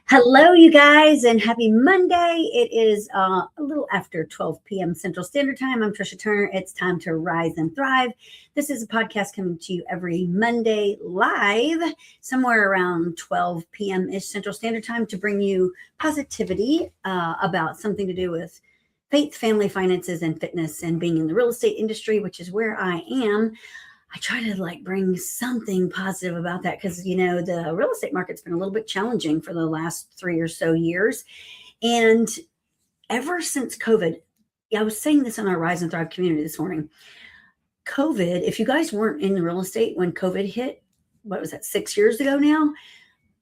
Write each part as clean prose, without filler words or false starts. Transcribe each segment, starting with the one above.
Hello, you guys, and happy Monday. It is a little after 12 p.m. Central Standard Time. I'm Tricia Turner. It's time to rise and thrive. This is a podcast coming to you every Monday live, somewhere around 12 p.m. ish Central Standard Time, to bring you positivity about something to do with faith, family, finances, and fitness, and being in the real estate industry, which is where I am. I try to bring something positive about that because, the real estate market's been a little bit challenging for the last 3 or so years. And ever since COVID, I was saying this on our Rise and Thrive community this morning. COVID, if you guys weren't in real estate when COVID hit, what was that, 6 years ago now?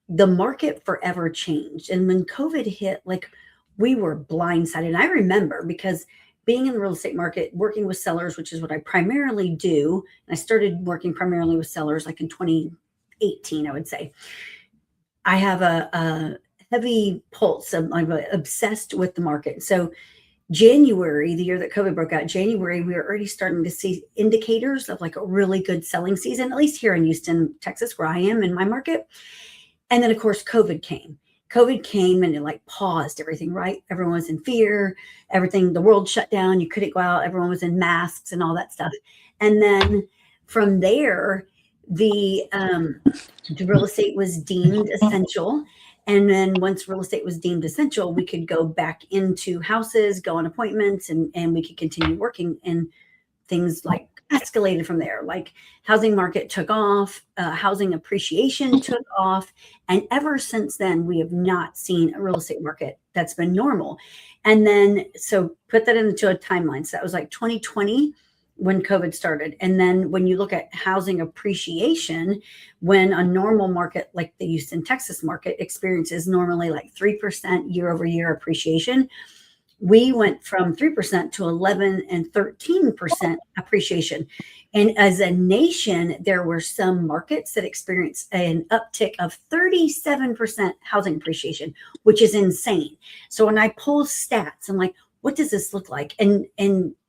The market forever changed. And when COVID hit, we were blindsided. And I remember because being in the real estate market, working with sellers, which is what I primarily do. And I started working primarily with sellers in 2018, I would say. I have a heavy pulse. I'm obsessed with the market. So January, the year that COVID broke out, January, we were already starting to see indicators of a really good selling season, at least here in Houston, Texas, where I am in my market. And then, of course, COVID came. And it paused everything, right? Everyone was in fear, everything, the world shut down. You couldn't go out. Everyone was in masks and all that stuff. And then from there, the real estate was deemed essential. And then once real estate was deemed essential, we could go back into houses, go on appointments, and we could continue working. And things escalated from there. Housing market took off, housing appreciation took off. And ever since then, we have not seen a real estate market that's been normal. And then, so put that into a timeline. So that was 2020 when COVID started. And then when you look at housing appreciation, when a normal market like the Houston, Texas market experiences normally 3% year over year appreciation, we went from 3% to 11 and 13% appreciation. And as a nation, there were some markets that experienced an uptick of 37% housing appreciation, which is insane. So when I pull stats, I'm like, what does this look like? And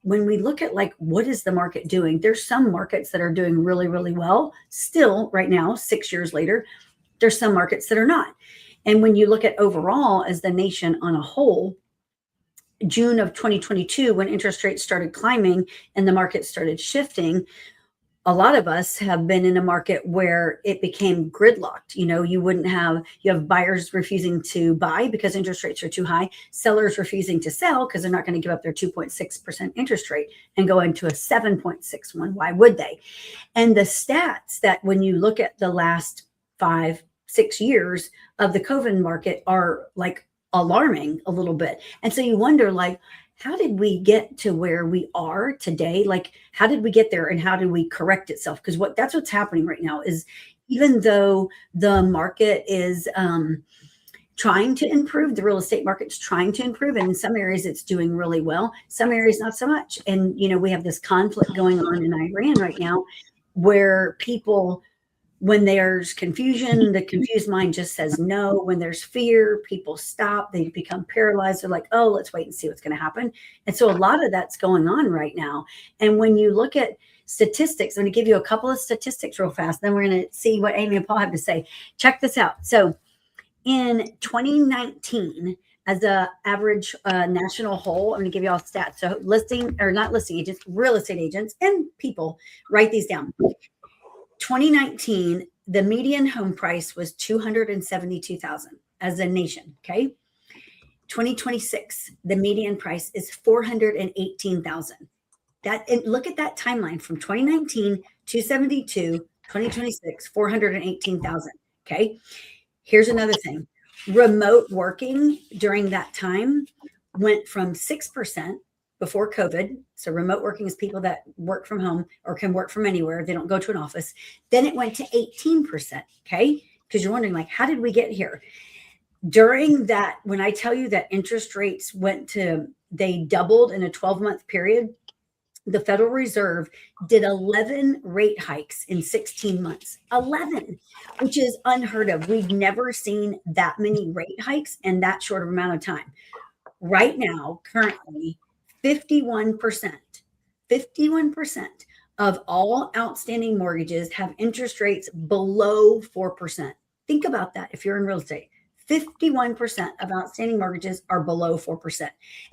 when we look at what is the market doing, there's some markets that are doing really, really well still right now, 6 years later. There's some markets that are not. And when you look at overall as the nation on a whole, June of 2022, when interest rates started climbing and the market started shifting, a lot of us have been in a market where it became gridlocked. You have buyers refusing to buy because interest rates are too high, sellers refusing to sell because they're not going to give up their 2.6% interest rate and go into a 7.61. Why would they? And the stats that when you look at the last 5-6 years of the COVID market are alarming a little bit. And so you wonder, how did we get to where we are today? How did we get there and how did we correct itself? Because that's what's happening right now is even though the market is trying to improve, the real estate market's trying to improve. And in some areas it's doing really well. Some areas not so much. And, we have this conflict going on in Iran right now where people, when there's confusion, the confused mind just says no. When there's fear, people stop. They become paralyzed. They're like, oh, let's wait and see what's going to happen. And so a lot of that's going on right now. And when you look at statistics, I'm going to give you a couple of statistics real fast. Then we're going to see what Amy and Paul have to say. Check this out. So in 2019, as a average national whole, I'm going to give you all stats. So not listing agents, real estate agents and people, write these down. 2019, the median home price was $272,000 as a nation. Okay. 2026, the median price is $418,000. And look at that timeline from 2019, 272, 2026, 418,000. Okay. Here's another thing. Remote working during that time went from 6% before COVID. So remote working is people that work from home or can work from anywhere. They don't go to an office. Then it went to 18%. Okay. Because you're wondering, how did we get here? During that, when I tell you that interest rates they doubled in a 12-month period, the Federal Reserve did 11 rate hikes in 16 months, 11, which is unheard of. We've never seen that many rate hikes in that short of amount of time. Right now, currently, 51% of all outstanding mortgages have interest rates below 4%. Think about that if you're in real estate. 51% of outstanding mortgages are below 4%,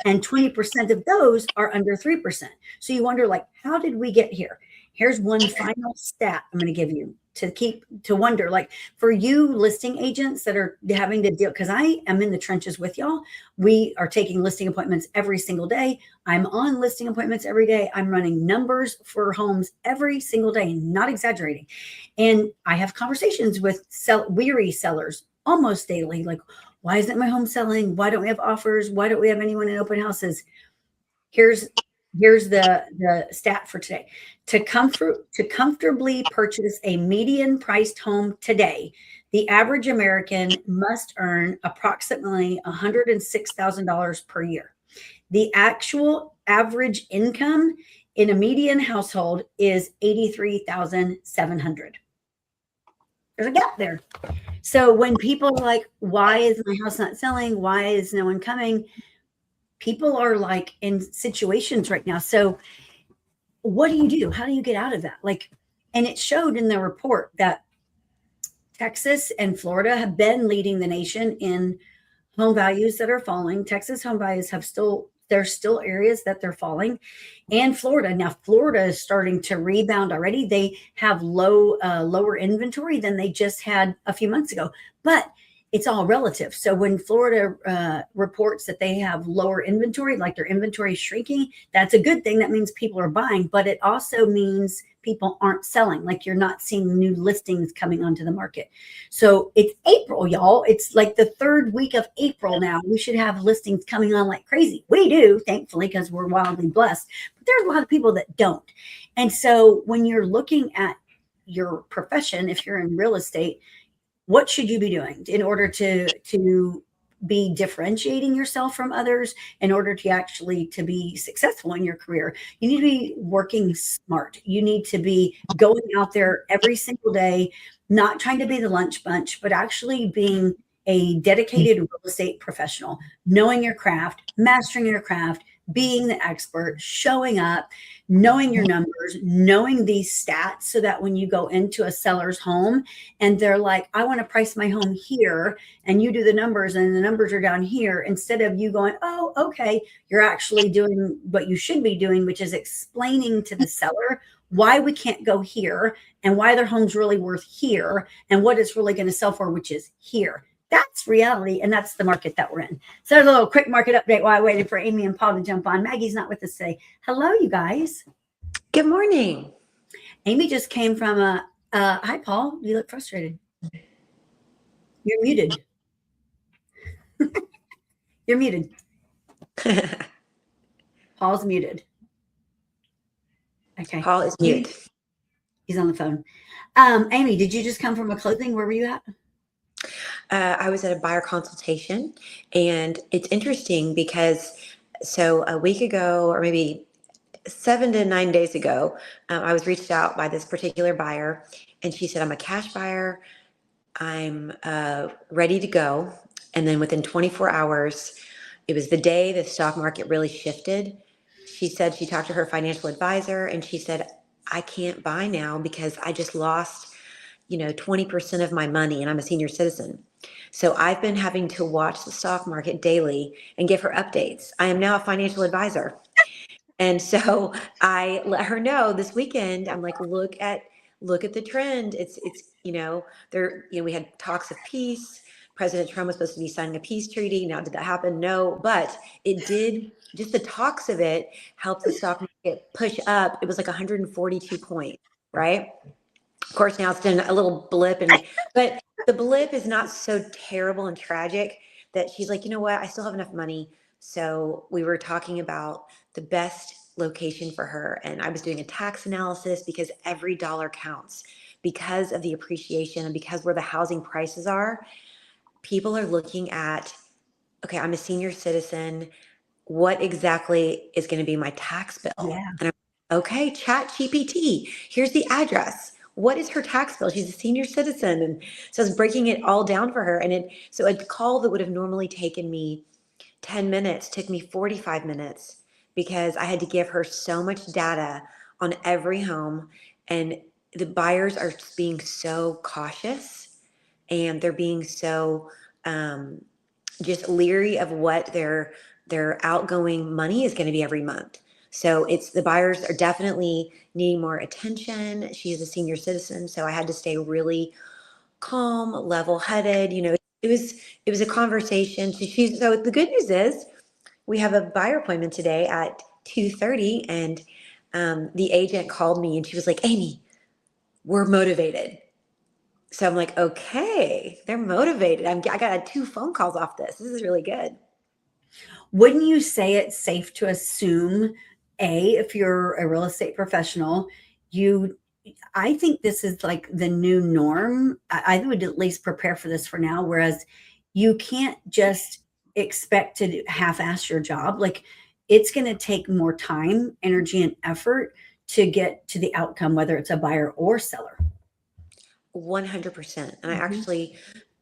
and 20% of those are under 3%. So you wonder, like, how did we get here? Here's one final stat I'm going to give you to wonder, like, for you listing agents that are having to deal, because I am in the trenches with y'all. We are taking listing appointments every single day. I'm on listing appointments every day. I'm running numbers for homes every single day, not exaggerating. And I have conversations with weary sellers almost daily, like, why isn't my home selling? Why don't we have offers? Why don't we have anyone in open houses? Here's the stat for today. To comfortably purchase a median priced home today, the average American must earn approximately $106,000 per year. The actual average income in a median household is $83,700. There's a gap there. So when people are like, why is my house not selling? Why is no one coming? People are like in situations right now. So what do you do? How do you get out of that? Like, and it showed in the report that Texas and Florida have been leading the nation in home values that are falling. Texas home values there's still areas that they're falling, and Florida. Now, Florida is starting to rebound already. They have lower inventory than they just had a few months ago, but it's all relative. So when Florida reports that they have lower inventory, like their inventory is shrinking, that's a good thing. That means people are buying, but it also means people aren't selling. Like, you're not seeing new listings coming onto the market. So it's April, y'all. It's like the third week of April now. We should have listings coming on like crazy. We do, thankfully, because we're wildly blessed. But there's a lot of people that don't. And so when you're looking at your profession, if you're in real estate, what should you be doing in order to be differentiating yourself from others, in order to actually to be successful in your career? You need to be working smart. You need to be going out there every single day, not trying to be the lunch bunch, but actually being a dedicated real estate professional, knowing your craft, mastering your craft, being the expert, showing up, knowing your numbers, knowing these stats, so that when you go into a seller's home and they're like, I want to price my home here, and you do the numbers and the numbers are down here, instead of you going, oh, okay, you're actually doing what you should be doing, which is explaining to the seller why we can't go here and why their home's really worth here and what it's really going to sell for, which is here. That's reality, and that's the market that we're in. So there's a little quick market update while I waited for Amy and Paul to jump on. Maggie's not with us today. Hello, you guys. Good morning. Amy just came from hi, Paul. You look frustrated. You're muted. You're muted. Paul's muted. Okay. Paul is mute. He's on the phone. Amy, did you just come from a closing? Where were you at? I was at a buyer consultation, and it's interesting because so a week ago, or maybe 7 to 9 days ago, I was reached out by this particular buyer, and she said, I'm a cash buyer. I'm ready to go. And then within 24 hours, it was the day the stock market really shifted. She said she talked to her financial advisor, and she said, I can't buy now because I just lost 20% of my money, and I'm a senior citizen. So I've been having to watch the stock market daily and give her updates. I am now a financial advisor. And so I let her know this weekend, I'm like, look at the trend. It's there, we had talks of peace. President Trump was supposed to be signing a peace treaty. Now, did that happen? No, but it did. Just the talks of it helped the stock market push up. It was like 142 points, right? Of course, now it's been a little blip, but the blip is not so terrible and tragic that she's like, you know what? I still have enough money. So we were talking about the best location for her, and I was doing a tax analysis because every dollar counts because of the appreciation and because where the housing prices are. People are looking at, okay, I'm a senior citizen. What exactly is going to be my tax bill? Yeah. And I'm, okay, Chat GPT, here's the address. What is her tax bill? She's a senior citizen. And so I was breaking it all down for her. And so a call that would have normally taken me 10 minutes took me 45 minutes because I had to give her so much data on every home. And the buyers are being so cautious, and they're being so just leery of what their outgoing money is going to be every month. So it's the buyers are definitely needing more attention. She is a senior citizen, so I had to stay really calm, level-headed. It was a conversation. So the good news is we have a buyer appointment today at 2:30, and the agent called me and she was like, "Amy, we're motivated." So I'm like, okay, they're motivated. I got 2 phone calls off this. This is really good. Wouldn't you say it's safe to assume, if you're a real estate professional, I think this is like the new norm. I would at least prepare for this for now, whereas you can't just expect to half-ass your job. Like, it's going to take more time, energy, and effort to get to the outcome, whether it's a buyer or seller. 100%. And I Mhm. actually,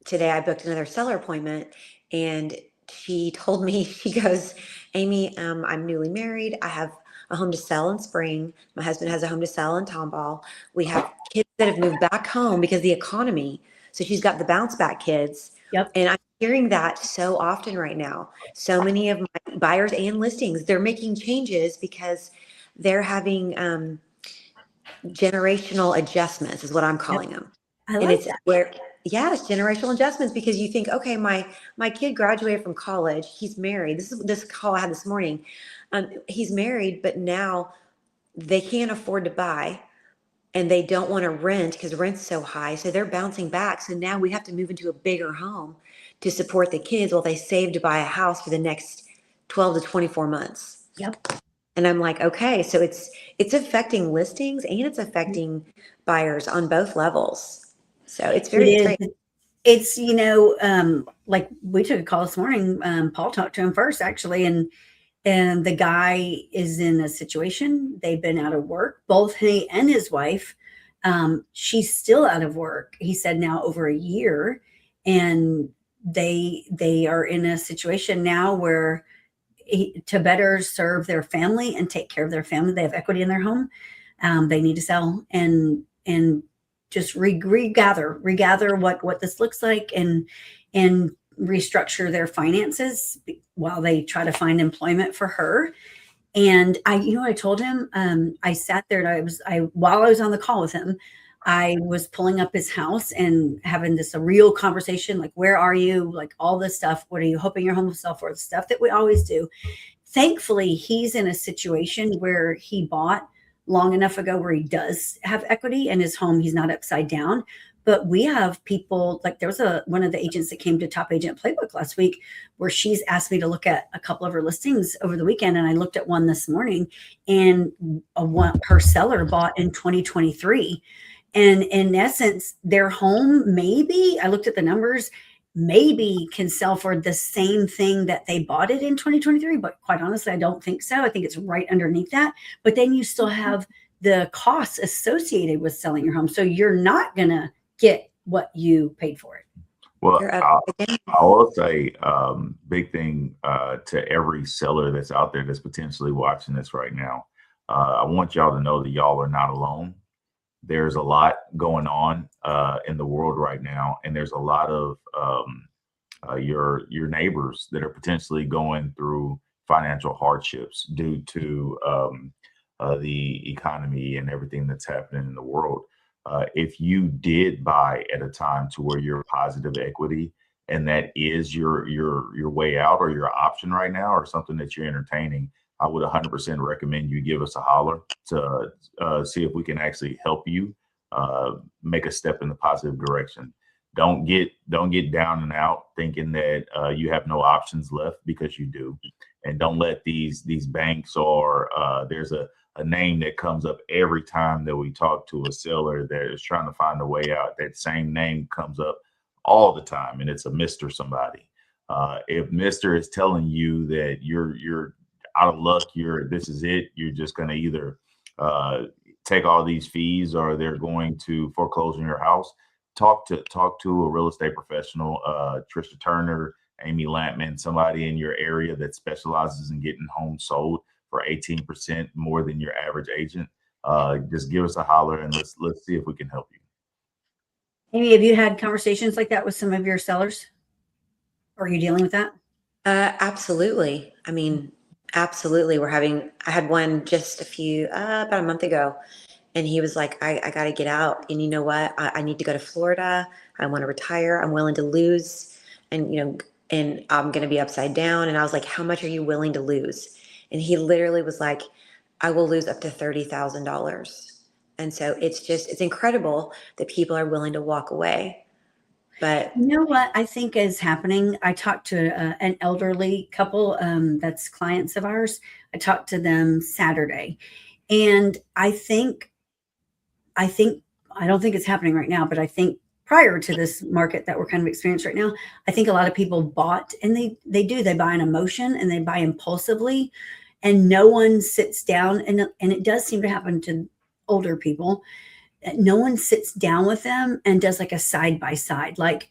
today I booked another seller appointment, and she told me, she goes, "Amy, I'm newly married. I have a home to sell in spring. My husband has a home to sell in Tomball. We have kids that have moved back home because of the economy. So she's got the bounce back kids." Yep. And I'm hearing that so often right now. So many of my buyers and listings, they're making changes because they're having generational adjustments, is what I'm Yep. calling them. I And like it's that. where, yeah, it's generational adjustments, because you think, okay, my kid graduated from college, he's married. This call I had this morning. He's married, but now they can't afford to buy, and they don't want to rent because rent's so high. So they're bouncing back. So now we have to move into a bigger home to support the kids while they save to buy a house for the next 12 to 24 months. Yep. And I'm like, okay, so it's affecting listings and it's affecting buyers on both levels. So It it's is. very, It's, like we took a call this morning. Paul talked to him first, actually, and the guy is in a situation. They've been out of work, both he and his wife. She's still out of work. He said now over a year, and they are in a situation now where to better serve their family and take care of their family. They have equity in their home. They need to sell and just regather what this looks like, and restructure their finances while they try to find employment for her. And I told him, I sat there and while I was on the call with him, I was pulling up his house and having a real conversation, like, where are you? Like, all this stuff. What are you hoping your home will sell for? The stuff that we always do. Thankfully, he's in a situation where he bought long enough ago where he does have equity in his home. He's not upside down. But we have people, like, there was one of the agents that came to Top Agent Playbook last week, where she's asked me to look at a couple of her listings over the weekend. And I looked at one this morning, and her seller bought in 2023. And in essence, their home, maybe, I looked at the numbers, maybe can sell for the same thing that they bought it in 2023. But quite honestly, I don't think so. I think it's right underneath that. But then you still have the costs associated with selling your home. So you're not going to get what you paid for it. Well, you're up again. I will say, big thing to every seller that's out there that's potentially watching this right now. I want y'all to know that y'all are not alone. There's a lot going on in the world right now, and there's a lot of your neighbors that are potentially going through financial hardships due to the economy and everything that's happening in the world. If you did buy at a time to where you're positive equity, and that is your way out or your option right now, or something that you're entertaining, I would 100% recommend you give us a holler to see if we can actually help you make a step in the positive direction. Don't get down and out thinking that you have no options left, because you do. And don't let these banks, or there's a name that comes up every time that we talk to a seller that is trying to find a way out. That same name comes up all the time, and it's a Mr. somebody. If Mr. is telling you that you're out of luck, this is it, you're just going to either take all these fees, or they're going to foreclose on your house, talk to a real estate professional, Tricia Turner, Amy Lampman, somebody in your area that specializes in getting homes sold for 18% more than your average agent. Just give us a holler, and let's see if we can help you. Amy, have you had conversations like that with some of your sellers? Are you dealing with that? Absolutely. I mean, absolutely. I had one just about a month ago, and he was like, I got to get out. And you know what? I need to go to Florida. I want to retire. I'm willing to lose. And, and I'm going to be upside down. And I was like, how much are you willing to lose? And he literally was like, I will lose up to $30,000. And so it's incredible that people are willing to walk away. But You know what I think is happening? I talked to an elderly couple that's clients of ours. I talked to them Saturday, and I don't think it's happening right now, but I think prior to this market that we're kind of experiencing right now, I think a lot of people bought, and they buy an emotion and they buy impulsively, and no one sits down, and it does seem to happen to older people. No one sits down with them and does like a side by side, like,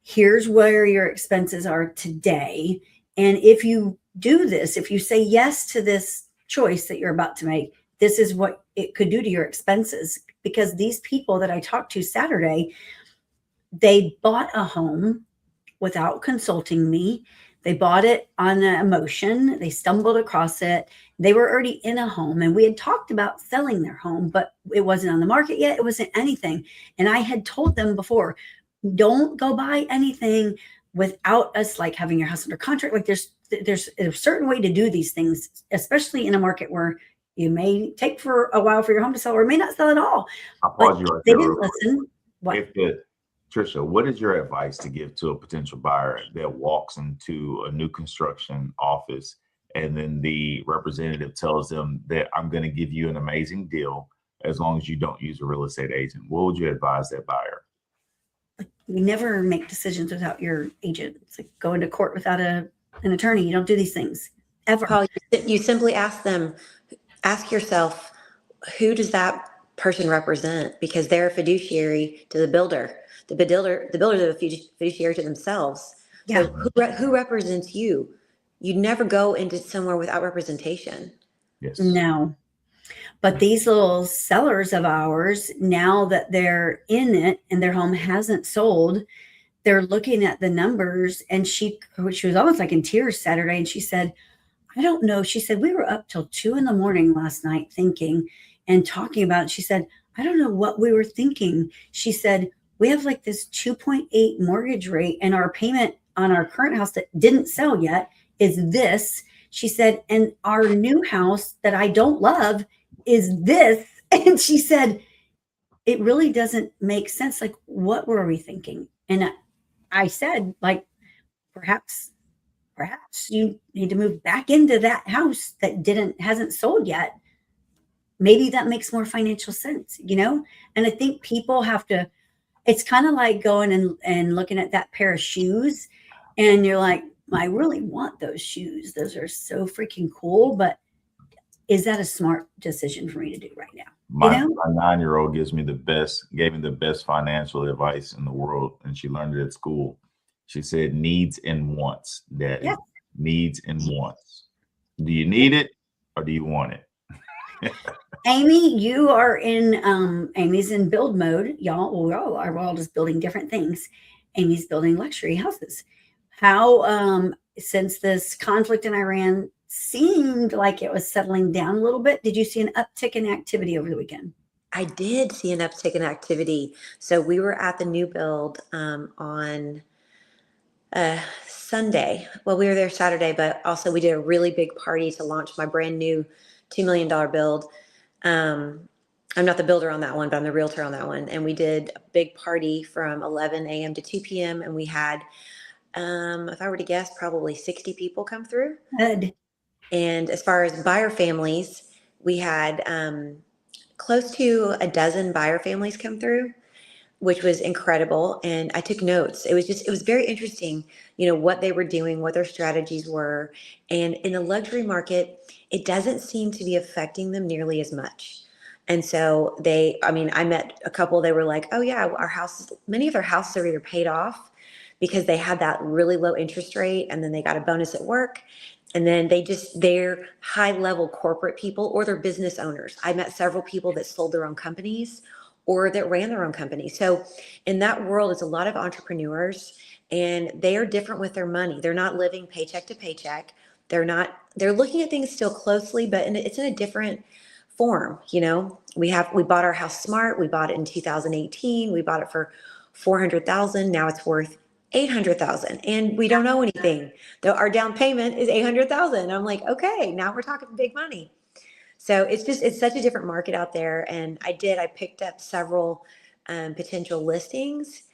here's where your expenses are today. And if you do this, if you say yes to this choice that you're about to make, this is what it could do to your expenses. Because these people that I talked to Saturday, they bought a home without consulting me. They bought it on an emotion. They stumbled across it. They were already in a home, and we had talked about selling their home, but it wasn't on the market yet. It wasn't anything. And I had told them before, don't go buy anything without us like having your house under contract. Like there's a certain way to do these things, especially in a market where you may take for a while for your home to sell or may not sell at all. I'll But pause you right they there. didn't real quick. listen. What? Tricia, what is your advice to give to a potential buyer that walks into a new construction office and then the representative tells them that I'm going to give you an amazing deal as long as you don't use a real estate agent? What would you advise that buyer? You never make decisions without your agent. It's like going to court without an attorney. You don't do these things ever. Paul, you simply ask yourself, who does that person represent? Because they're a fiduciary to the builder. The builder is a fiduciary to themselves. Yeah. So who represents you? You never go into somewhere without representation. Yes. No. But these little sellers of ours, now that they're in it and their home hasn't sold, they're looking at the numbers, and she was almost like in tears Saturday. And she said, I don't know. She said, we were up till 2 a.m. last night thinking and talking about it. She said, I don't know what we were thinking. She said, we have like this 2.8 mortgage rate, and our payment on our current house that didn't sell yet is this. She said, and our new house that I don't love is this. And she said, it really doesn't make sense. Like, what were we thinking? And I said, like, perhaps you need to move back into that house that hasn't sold yet. Maybe that makes more financial sense, And I think people have to, it's kind of like going and looking at that pair of shoes, and you're like, I really want those shoes. Those are so freaking cool. But is that a smart decision for me to do right now? My 9-year-old gave me the best financial advice in the world, and she learned it at school. She said, needs and wants, Daddy. Yeah. Needs and wants. Do you need it or do you want it? Amy, you are Amy's in build mode, y'all. Well, we're all just building different things. Amy's building luxury houses. How, since this conflict in Iran seemed like it was settling down a little bit, did you see an uptick in activity over the weekend? I did see an uptick in activity. So we were at the new build on Sunday. Well, we were there Saturday, but also we did a really big party to launch my brand new $2 million build. I'm not the builder on that one, but I'm the realtor on that one. And we did a big party from 11 a.m. to 2 p.m. And we had, if I were to guess, probably 60 people come through. Good. And as far as buyer families, we had close to a dozen buyer families come through, which was incredible. And I took notes. It was very interesting, what they were doing, what their strategies were. And in the luxury market, it doesn't seem to be affecting them nearly as much. And so I met a couple, they were like, oh yeah, many of their houses are either paid off because they had that really low interest rate, and then they got a bonus at work. And then they're high level corporate people, or they're business owners. I met several people that sold their own companies, or that ran their own company. So in that world, it's a lot of entrepreneurs, and they are different with their money. They're not living paycheck to paycheck. They're looking at things still closely, but it's in a different form. We bought our house smart. We bought it in 2018. We bought it for 400,000. Now it's worth 800,000, and we don't know anything. Though our down payment is 800,000. I'm like, okay, now we're talking big money. So it's such a different market out there. And I picked up several potential listings,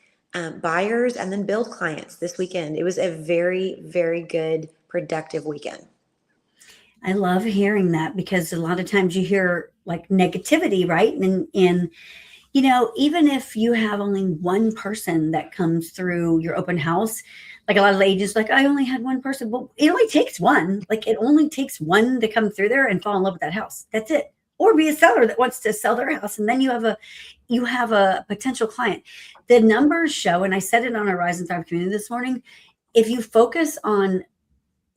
buyers, and then build clients this weekend. It was a very, very good, productive weekend. I love hearing that, because a lot of times you hear like negativity, right? And even if you have only one person that comes through your open house, like a lot of agents, like, I only had one person, but it only takes one. Like, it only takes one to come through there and fall in love with that house. That's it. Or be a seller that wants to sell their house, and then you have a potential client. The numbers show, and I said it on our Rise and Thrive community this morning, if you focus on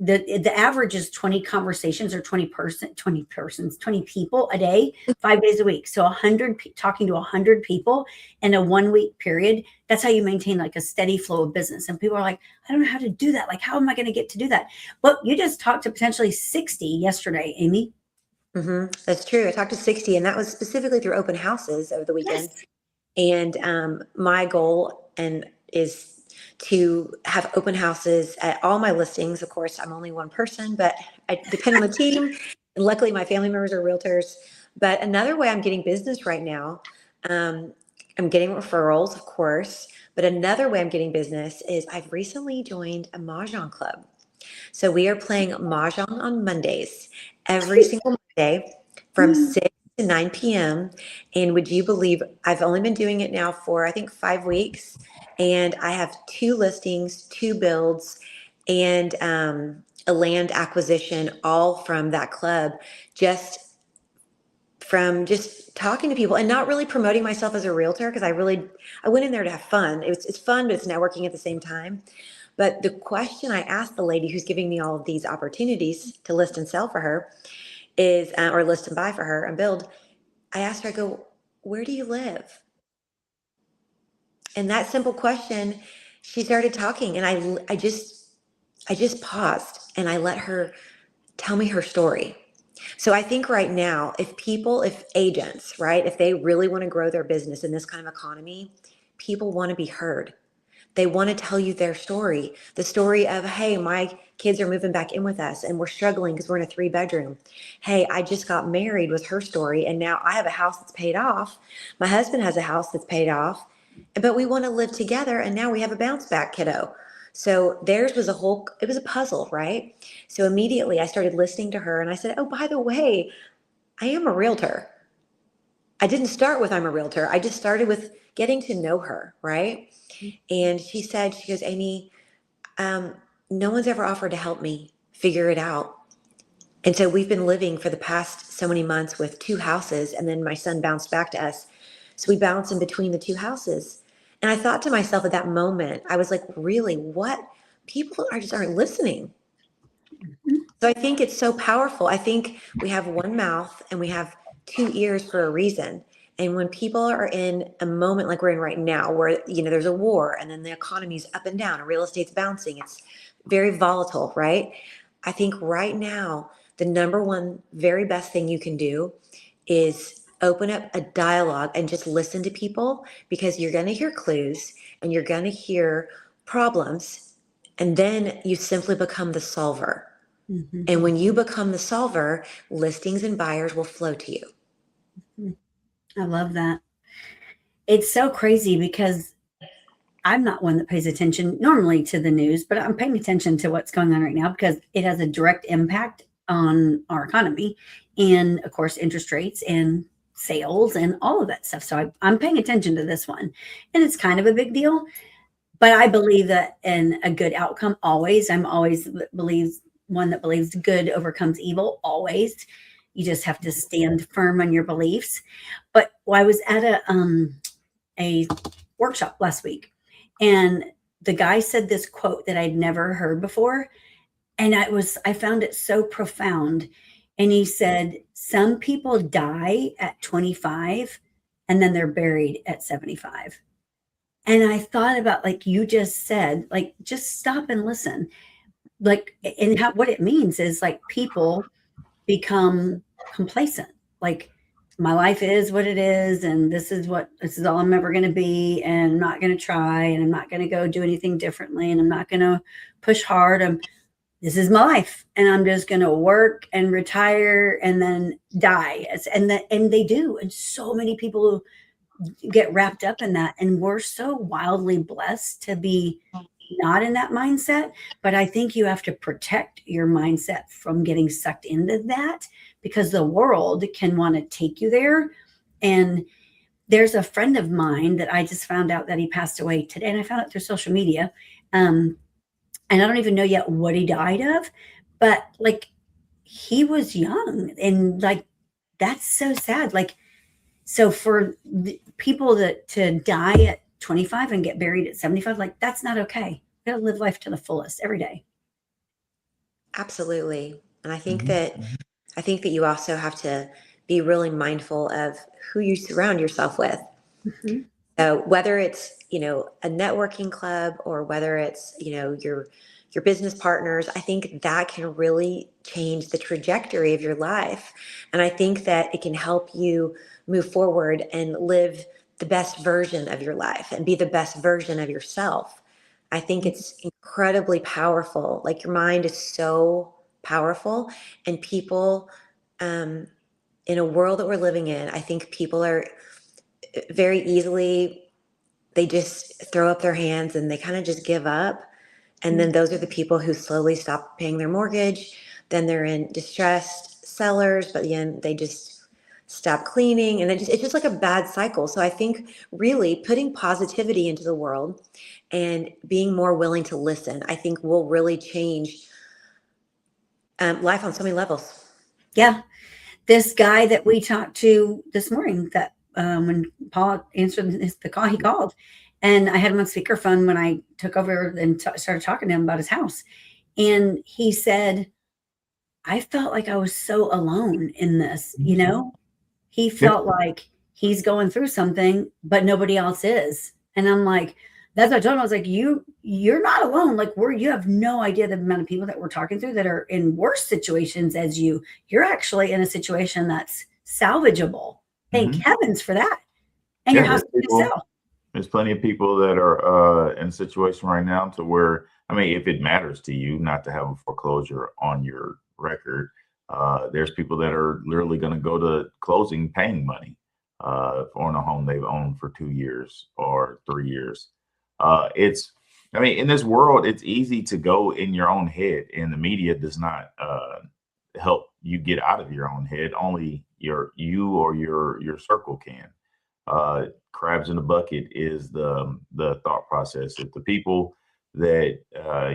the average is 20 conversations, or 20 people a day, 5 days a week. So 100 talking to 100 people in a 1 week period. That's how you maintain like a steady flow of business. And people are like, I don't know how to do that. Like, how am I going to get to do that? Well, you just talked to potentially 60 yesterday, Amy. That's true. I talked to 60, and that was specifically through open houses over the weekend. Yes. And my goal is to have open houses at all my listings. Of course, I'm only one person, but I depend on the team. And luckily, my family members are realtors. But another way I'm getting business right now, I'm getting referrals, of course. But another way I'm getting business is I've recently joined a Mahjong club. So we are playing Mahjong on Mondays, every single Monday from 6 to 9 p.m. And would you believe I've only been doing it now for, I think, 5 weeks. And I have 2 listings, 2 builds, and a land acquisition, all from that club, just from just talking to people and not really promoting myself as a realtor, because I went in there to have fun. It's fun, but it's networking at the same time. But the question I asked the lady who's giving me all of these opportunities to list and sell for her is, or list and buy for her and build, I asked her, I go, where do you live? And that simple question, she started talking, and I just paused and I let her tell me her story. So I think right now, if agents, right, if they really want to grow their business in this kind of economy, people want to be heard. They want to tell you their story, the story of, hey, my kids are moving back in with us and we're struggling because we're in a 3-bedroom. Hey, I just got married, was her story, and now I have a house that's paid off. My husband has a house that's paid off, but we want to live together, and now we have a bounce back kiddo. So theirs was it was a puzzle, right? So immediately I started listening to her, and I said, oh, by the way, I am a realtor. I didn't start with I'm a realtor. I just started with getting to know her, right? And she goes, Amy, no one's ever offered to help me figure it out. And so we've been living for the past so many months with 2 houses, and then my son bounced back to us. So we bounced in between the 2 houses. And I thought to myself at that moment, I was like, really, what? People just aren't listening. So I think it's so powerful. I think we have one mouth and we have 2 ears for a reason. And when people are in a moment like we're in right now, where, there's a war, and then the economy's up and down, and real estate's bouncing, it's very volatile, right? I think right now, the number one very best thing you can do is open up a dialogue and just listen to people, because you're going to hear clues and you're going to hear problems, and then you simply become the solver. Mm-hmm. And when you become the solver, listings and buyers will flow to you. I love that. It's so crazy, because I'm not one that pays attention normally to the news, but I'm paying attention to what's going on right now, because it has a direct impact on our economy, and of course, interest rates and sales and all of that stuff. So I'm paying attention to this one, and it's kind of a big deal, but I believe that in a good outcome always. I'm always one that believes good overcomes evil always. You just have to stand firm on your beliefs. But I was at a workshop last week, and the guy said this quote that I'd never heard before. And I found it so profound. And he said, some people die at 25 and then they're buried at 75. And I thought about, like you just said, like, just stop and listen. Like, and what it means is, like, people become complacent. Like, my life is what it is, and this is all I'm ever going to be, and I'm not going to try, and I'm not going to go do anything differently, and I'm not going to push hard. This is my life, and I'm just going to work and retire and then die. And they do. And so many people get wrapped up in that. And we're so wildly blessed to be not in that mindset. But I think you have to protect your mindset from getting sucked into that, because the world can want to take you there. And there's a friend of mine that I just found out that he passed away today, and I found out through social media. And I don't even know yet what he died of, but like, he was young, and like, that's so sad. Like, so for the people to die at 25 and get buried at 75, like, that's not okay. You gotta live life to the fullest every day. Absolutely. And Mhm. I think that you also have to be really mindful of who you surround yourself with. Mhm. So whether it's, a networking club, or whether it's, your business partners, I think that can really change the trajectory of your life. And I think that it can help you move forward and live the best version of your life and be the best version of yourself. I think it's incredibly powerful. Like, your mind is so powerful, and people, um, in a world that we're living in, I think people are very easily, they just throw up their hands and they kind of just give up. And then those are the people who slowly stop paying their mortgage. Then they're in distressed sellers, but then they just stop cleaning. And it's just like a bad cycle. So I think really putting positivity into the world and being more willing to listen, I think will really change life on so many levels. Yeah. This guy that we talked to this morning, that when Paul answered the call, he called, and I had him on speakerphone when I took over and started talking to him about his house. And he said, I felt like I was so alone in this, he Yeah. felt like he's going through something, but nobody else is. And I'm like, that's what I told him. I was like, you're not alone. Like, you have no idea the amount of people that we're talking to that are in worse situations as you. You're actually in a situation that's salvageable. Thank Mhm. heavens for that. And your Yeah, house is going to sell. there's plenty of people that are in a situation right now to where, I mean, if it matters to you not to have a foreclosure on your record, there's people that are literally going to go to closing paying money on a home they've owned for 2 years or 3 years. I mean, in this world, it's easy to go in your own head, and the media does not help you get out of your own head. Only you or your circle can. Crabs in the bucket is the thought process. If the people that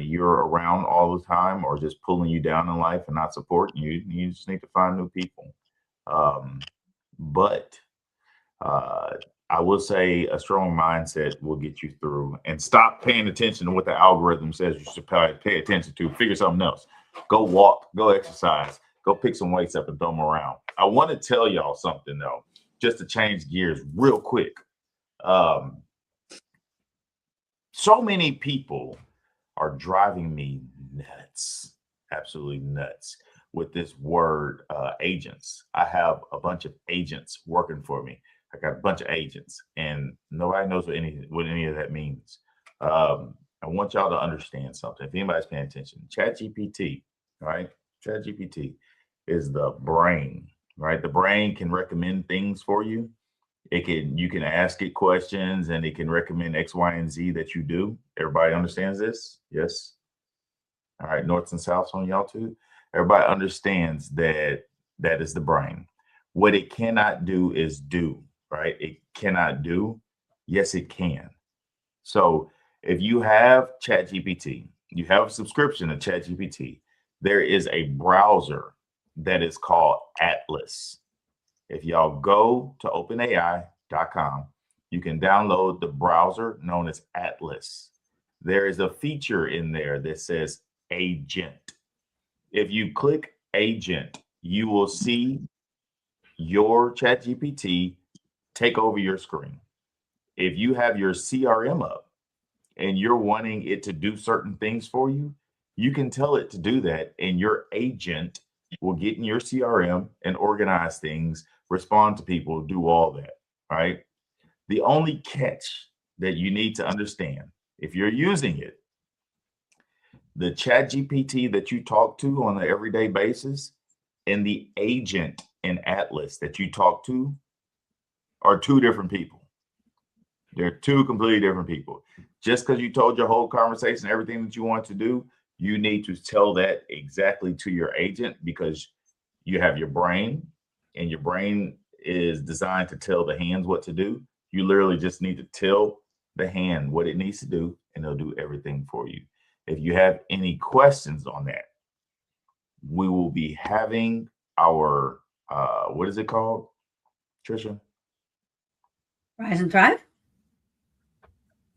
you're around all the time are just pulling you down in life and not supporting you, you just need to find new people. Um, but I will say a strong mindset will get you through. And stop paying attention to what the algorithm says you should pay attention to. Figure something else. Go walk, go exercise, go pick some weights up and throw them around. I want to tell y'all something though, just to change gears real quick. Um, so many people are driving me nuts, absolutely nuts, with this word agents. I have a bunch of agents working for me. I got a bunch of agents, and nobody knows what any of that means. I want y'all to understand something. If anybody's paying attention, ChatGPT, right? ChatGPT is the brain, right? The brain can recommend things for you. You can ask it questions, and it can recommend X, Y, and Z that you do. Everybody understands this? Yes. All right, norths and souths on y'all too. Everybody understands that that is the brain. What it cannot do is do, right? It cannot do. Yes, it can. So if you have ChatGPT, you have a subscription to ChatGPT, there is a browser that is called Atlas. If y'all go to openai.com, you can download the browser known as Atlas. There is a feature in there that says agent. If you click agent, you will see your ChatGPT take over your screen. If you have your CRM up and you're wanting it to do certain things for you, you can tell it to do that, and your agent will get in your CRM and organize things, respond to people, do all that, right? The only catch that you need to understand, if you're using it, the chat GPT that you talk to on an everyday basis and the agent in Atlas that you talk to are two different people. They're two completely different people. Just because you told your whole conversation, everything that you want to do, you need to tell that exactly to your agent, because you have your brain and your brain is designed to tell the hands what to do. You literally just need to tell the hand what it needs to do, and they'll do everything for you. If you have any questions on that, we will be having our, what is it called, Tricia? Rise and Thrive?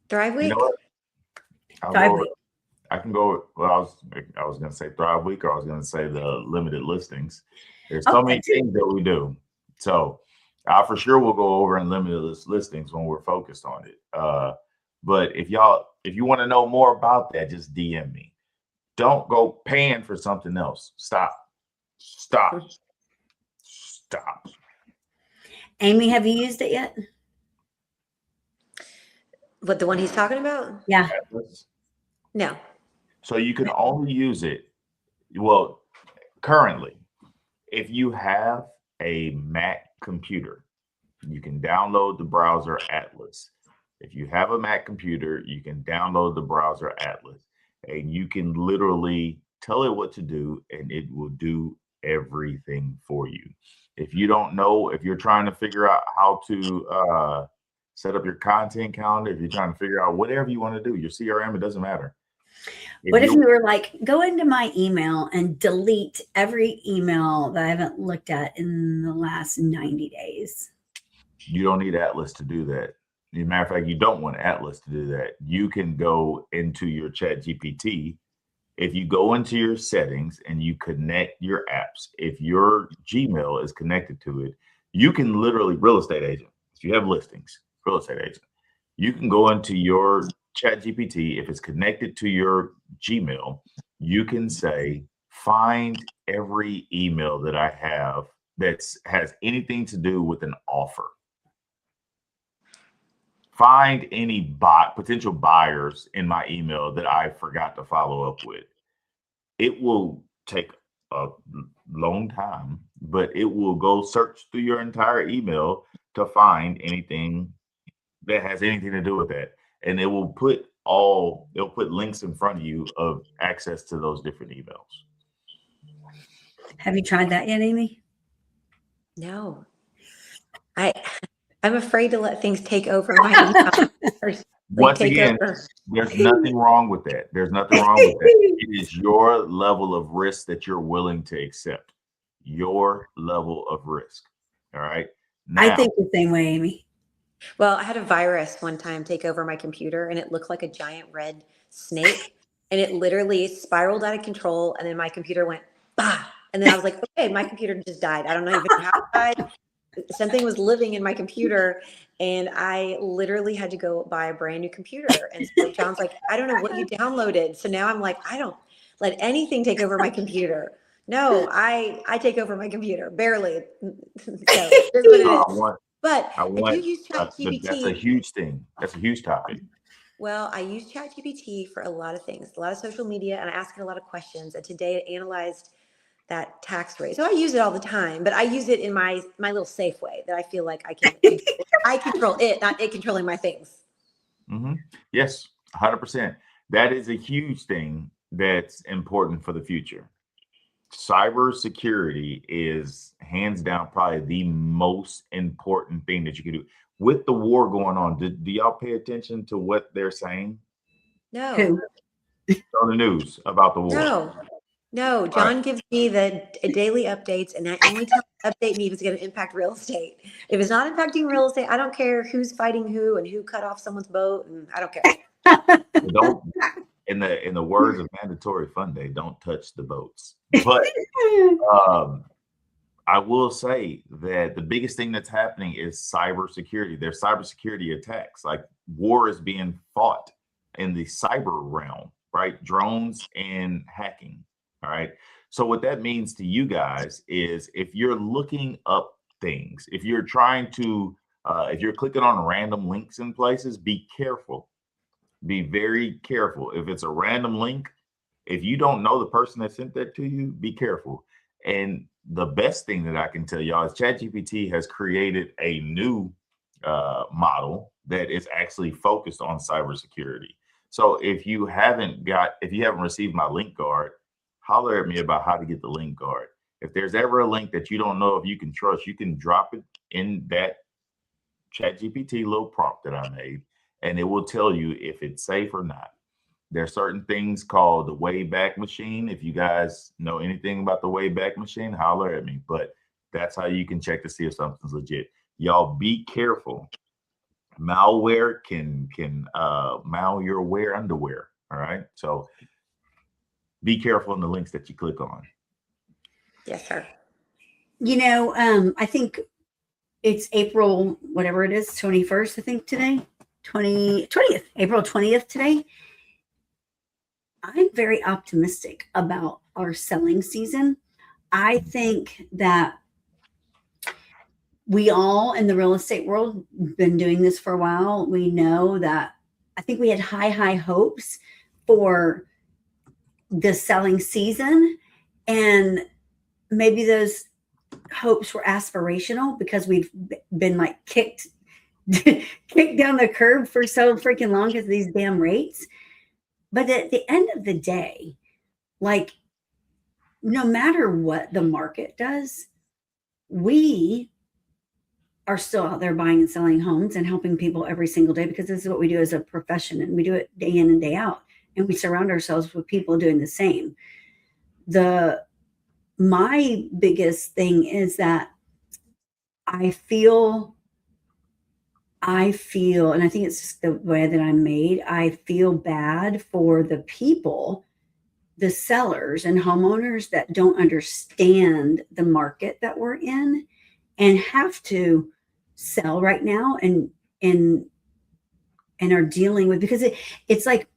Thrive You Week? know what? I'll Thrive go. Week. I can go. Well, I was going to say Thrive Week, or I was going to say the limited listings. There's so many things that we do. So I for sure will go over in limited listings when we're focused on it. But if you want to know more about that, just DM me. Don't go paying for something else. Stop. Amy, have you used it yet? What, the one he's talking about? Yeah. No. So you can only use it, well, currently, if you have a Mac computer, you can download the browser Atlas. If you have a Mac computer, you can download the browser Atlas, and you can literally tell it what to do, and it will do everything for you. If you don't know, if you're trying to figure out how to set up your content calendar, if you're trying to figure out whatever you want to do, your CRM, it doesn't matter. What if you were like, go into my email and delete every email that I haven't looked at in the last 90 days? You don't need Atlas to do that. As a matter of fact, you don't want Atlas to do that. You can go into your chat GPT. If you go into your settings and you connect your apps, if your Gmail is connected to it, you can literally, real estate agent, if you have listings, real estate agent, you can go into your chat GPT. If it's connected to your Gmail, you can say, find every email that I have that has anything to do with an offer. Find any potential buyers in my email that I forgot to follow up with. It will take a long time, but it will go search through your entire email to find anything that has anything to do with that. And it'll put links in front of you of access to those different emails. Have you tried that yet, Amy? No. I'm afraid to let things take over my email. Once again, there's nothing wrong with that. There's nothing wrong with that. It is your level of risk that you're willing to accept. Your level of risk. All right. Now, I think the same way, Amy. Well, I had a virus one time take over my computer, and it looked like a giant red snake, and it literally spiraled out of control. And then my computer went, bah. And then I was like, okay, my computer just died. I don't know even how it died. Something was living in my computer, and I literally had to go buy a brand new computer. And so John's like, I don't know what you downloaded. So now I'm like, I don't let anything take over my computer. No, I take over my computer, barely. So here's what it is. But I do use ChatGPT. That's a huge thing. That's a huge topic. Well, I use ChatGPT for a lot of things, a lot of social media, and I ask it a lot of questions. And today it analyzed that tax rate. So I use it all the time, but I use it in my little safe way that I feel like I control it, not it controlling my things. Mm-hmm. Yes, 100%. That is a huge thing that's important for the future. Cybersecurity is hands down probably the most important thing that you can do. With the war going on, do y'all pay attention to what they're saying? No. On the news about the war? No, John gives me the daily updates, and I only update me if it's going to impact real estate. If it's not impacting real estate, I don't care who's fighting who and who cut off someone's boat, and I don't care. Don't, in the words of Mandatory Fun Day, don't touch the boats. But I will say that the biggest thing that's happening is cybersecurity. There's cybersecurity attacks. Like war is being fought in the cyber realm, right? Drones and hacking. All right. So what that means to you guys is if you're looking up things, if you're trying to, if you're clicking on random links in places, be careful. Be very careful. If it's a random link, if you don't know the person that sent that to you, be careful. And the best thing that I can tell y'all is ChatGPT has created a new model that is actually focused on cybersecurity. So if you haven't received my link guard, holler at me about how to get the link guard. If there's ever a link that you don't know if you can trust, you can drop it in that ChatGPT little prompt that I made, and it will tell you if it's safe or not. There's certain things called the Wayback Machine. If you guys know anything about the Wayback Machine, holler at me. But that's how you can check to see if something's legit. Y'all be careful. Malware can mal your wear underwear. All right. So be careful in the links that you click on. Yes, sir. I think it's April, whatever it is, 21st, I think today, 20th, April 20th today. I'm very optimistic about our selling season. I think that we all in the real estate world been doing this for a while. We know that I think we had high hopes for the selling season, and maybe those hopes were aspirational because we've been like kicked down the curb for so freaking long because of these damn rates. But at the end of the day, like, no matter what the market does, we are still out there buying and selling homes and helping people every single day, because this is what we do as a profession, and we do it day in and day out, and we surround ourselves with people doing the same. My biggest thing is that I feel, and I think it's just the way that I'm made, I feel bad for the people, the sellers and homeowners that don't understand the market that we're in and have to sell right now and are dealing with, because it's like,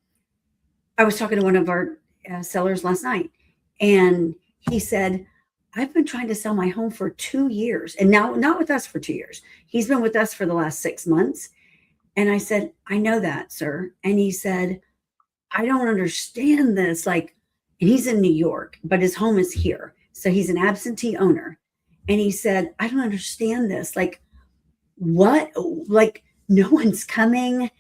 I was talking to one of our sellers last night, and he said, I've been trying to sell my home for 2 years, and now not with us for 2 years. He's been with us for the last 6 months. And I said, I know that, sir. And he said, I don't understand this. Like, and he's in New York, but his home is here. So he's an absentee owner. And he said, I don't understand this. Like, what? Like, no one's coming.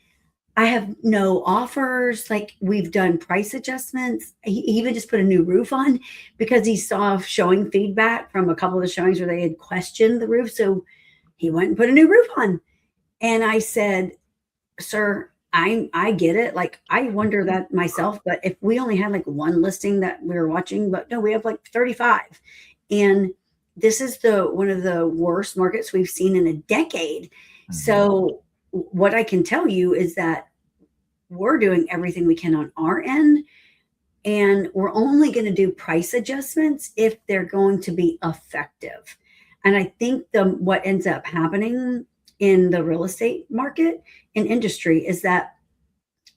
I have no offers. Like, we've done price adjustments. He even just put a new roof on because he saw showing feedback from a couple of the showings where they had questioned the roof. So he went and put a new roof on. And I said, sir, I get it. Like, I wonder that myself, but if we only had like one listing that we were watching, but no, we have like 35. And this is one of the worst markets we've seen in a decade. Mm-hmm. So what I can tell you is that we're doing everything we can on our end, and we're only going to do price adjustments if they're going to be effective. And I think what ends up happening in the real estate market and industry is that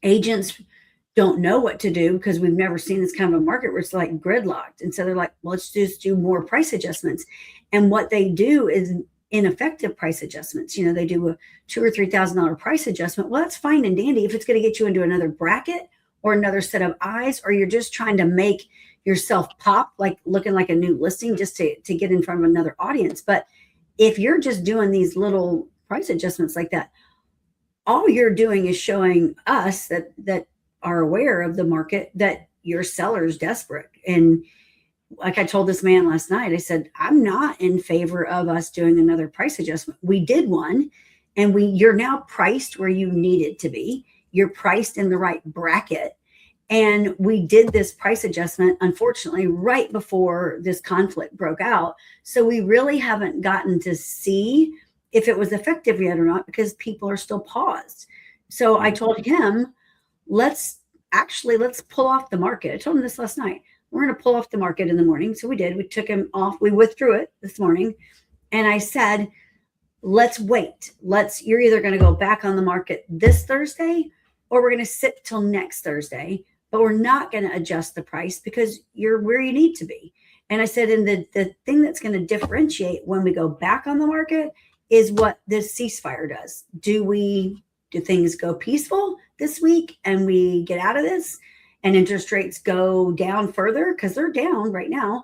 agents don't know what to do because we've never seen this kind of a market where it's like gridlocked. And so they're like, well, let's just do more price adjustments. And what they do is ineffective price adjustments. They do a $2,000 or $3,000 price adjustment. Well, that's fine and dandy if it's going to get you into another bracket or another set of eyes, or you're just trying to make yourself pop, like looking like a new listing just to get in front of another audience. But if you're just doing these little price adjustments like that, all you're doing is showing us that are aware of the market that your seller's desperate. And like I told this man last night, I said, I'm not in favor of us doing another price adjustment. We did one, and you're now priced where you needed to be. You're priced in the right bracket. And we did this price adjustment, unfortunately, right before this conflict broke out. So we really haven't gotten to see if it was effective yet or not, because people are still paused. So I told him, let's pull off the market. I told him this last night. we're going to pull off the market in the morning. So we did. We took him off. We withdrew it this morning. And I said, let's wait. You're either going to go back on the market this Thursday, or we're going to sit till next Thursday, but we're not going to adjust the price because you're where you need to be. And I said, and the thing that's going to differentiate when we go back on the market is what this ceasefire does. Do things go peaceful this week and we get out of this and interest rates go down further because they're down right now?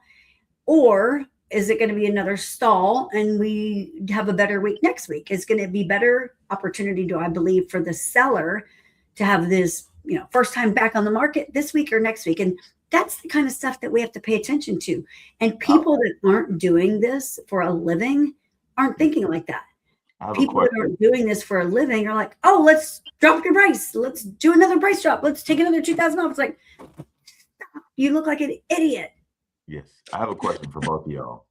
Or is it going to be another stall and we have a better week next week? It's going to be better opportunity, do I believe, for the seller to have this, first time back on the market this week or next week. And that's the kind of stuff that we have to pay attention to. And people that aren't doing this for a living aren't thinking like that. People that aren't doing this for a living are like, oh, let's drop your price. Let's do another price drop. Let's take another $2,000 off. It's like, you look like an idiot. Yes. I have a question for both of y'all.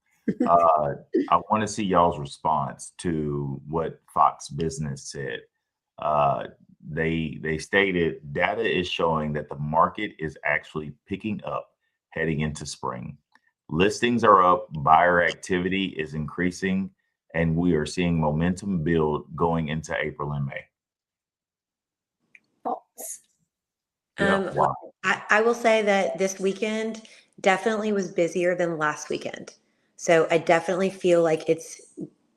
I want to see y'all's response to what Fox Business said. They stated data is showing that the market is actually picking up heading into spring. Listings are up, buyer activity is increasing, and we are seeing momentum build going into April and May. False. Well, I will say that this weekend definitely was busier than last weekend. So I definitely feel like it's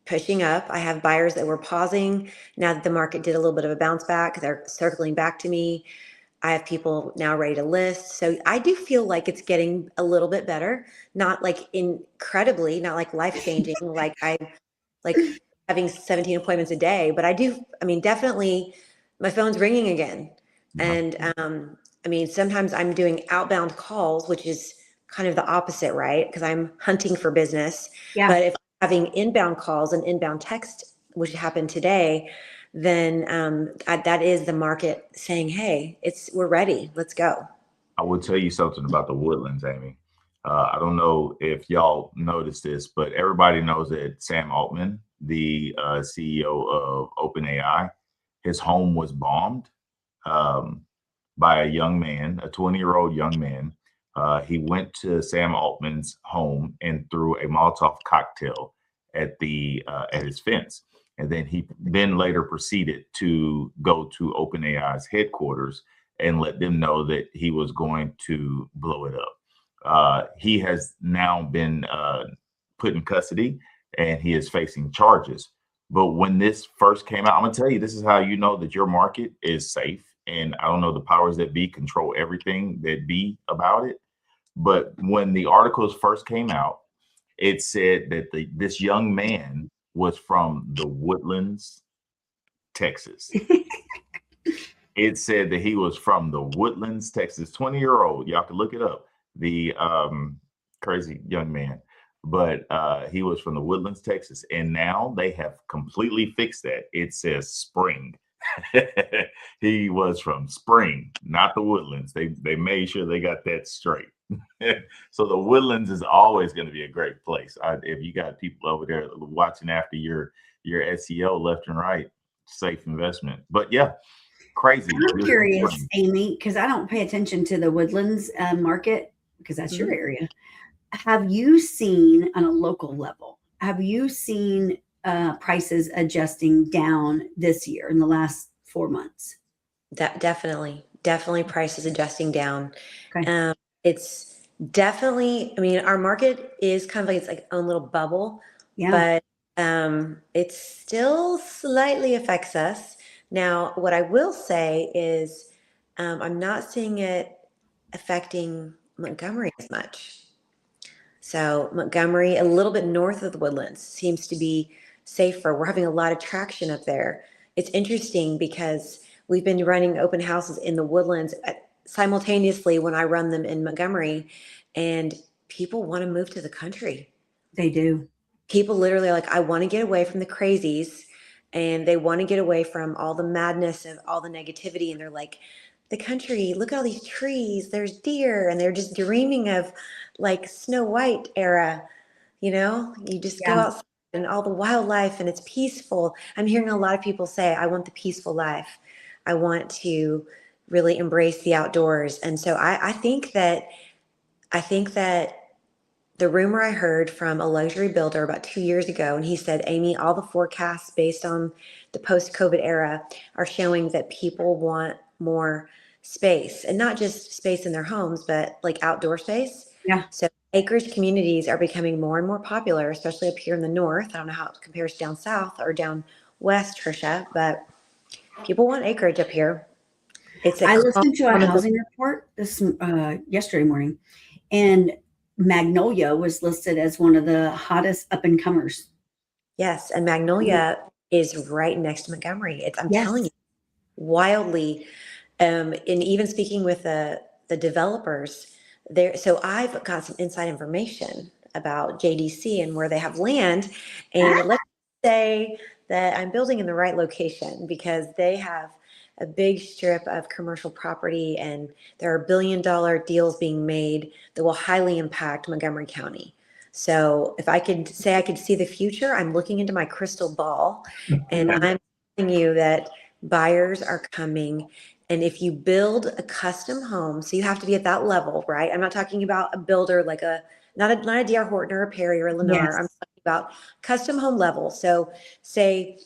pushing up. I have buyers that were pausing. Now that the market did a little bit of a bounce back, they're circling back to me. I have people now ready to list. So I do feel like it's getting a little bit better, not like incredibly, not like life-changing, like having 17 appointments a day, but definitely my phone's ringing again. And sometimes I'm doing outbound calls, which is kind of the opposite, right? Because I'm hunting for business. Yeah. But if I'm having inbound calls and inbound text, which happened today, then that is the market saying, hey, we're ready, let's go. I will tell you something about the Woodlands, Amy. I don't know if y'all noticed this, but everybody knows that Sam Altman, the CEO of OpenAI, his home was bombed by a young man, a 20-year-old young man. He went to Sam Altman's home and threw a Molotov cocktail at his fence. And then he later proceeded to go to OpenAI's headquarters and let them know that he was going to blow it up. He has now been put in custody and he is facing charges. But when this first came out, I'm going to tell you, this is how you know that your market is safe. And I don't know, the powers that be control everything that be about it. But when the articles first came out, it said that this young man was from the Woodlands, Texas. It said that he was from the Woodlands, Texas, 20-year-old. Y'all can look it up. The crazy young man. But he was from the Woodlands, Texas. And now they have completely fixed that. It says Spring. He was from Spring, not the Woodlands. They made sure they got that straight. So the Woodlands is always going to be a great place. If you got people over there watching after your SEO left and right, safe investment. But yeah, crazy. I'm curious, Amy, because I don't pay attention to the Woodlands market because that's your area. Have you seen on a local level, prices adjusting down this year in the last 4 months? Definitely prices adjusting down. Okay. It's definitely, our market is kind of like its like own little bubble, but it still slightly affects us. Now, what I will say is I'm not seeing it affecting Montgomery as much. So Montgomery, a little bit north of the Woodlands, seems to be safer. We're having a lot of traction up there. It's interesting because we've been running open houses in the Woodlands simultaneously when I run them in Montgomery, and people want to move to the country. They do. People literally are like, I want to get away from the crazies, and they want to get away from all the madness of all the negativity. And they're like, the country, look at all these trees, there's deer, and they're just dreaming of like Snow White era, you just go outside and all the wildlife and it's peaceful. I'm hearing a lot of people say, I want the peaceful life. I want to really embrace the outdoors. And so I think that I think that the rumor I heard from a luxury builder about 2 years ago, and he said, Amy, all the forecasts based on the post-COVID era are showing that people want more space, and not just space in their homes, but like outdoor space. Yeah. So acreage communities are becoming more and more popular, especially up here in the north. I don't know how it compares down south or down west, Tricia, but people want acreage up here. It's a I listened to a common. housing report this yesterday morning, and Magnolia was listed as one of the hottest up and comers. Yes, and Magnolia is right next to Montgomery. I'm Yes. telling you, wildly. And even speaking with the developers there, so I've got some inside information about JDC and where they have land. And let's say that I'm building in the right location because they have a big strip of commercial property, and there are billion-dollar deals being made that will highly impact Montgomery County. So if I could say I could see the future, I'm looking into my crystal ball, and I'm telling you that buyers are coming. And if you build a custom home, so you have to be at that level, right? I'm not talking about a builder like not a D.R. Horton or a Perry or a Lennar. Yes. I'm talking about custom home level. So say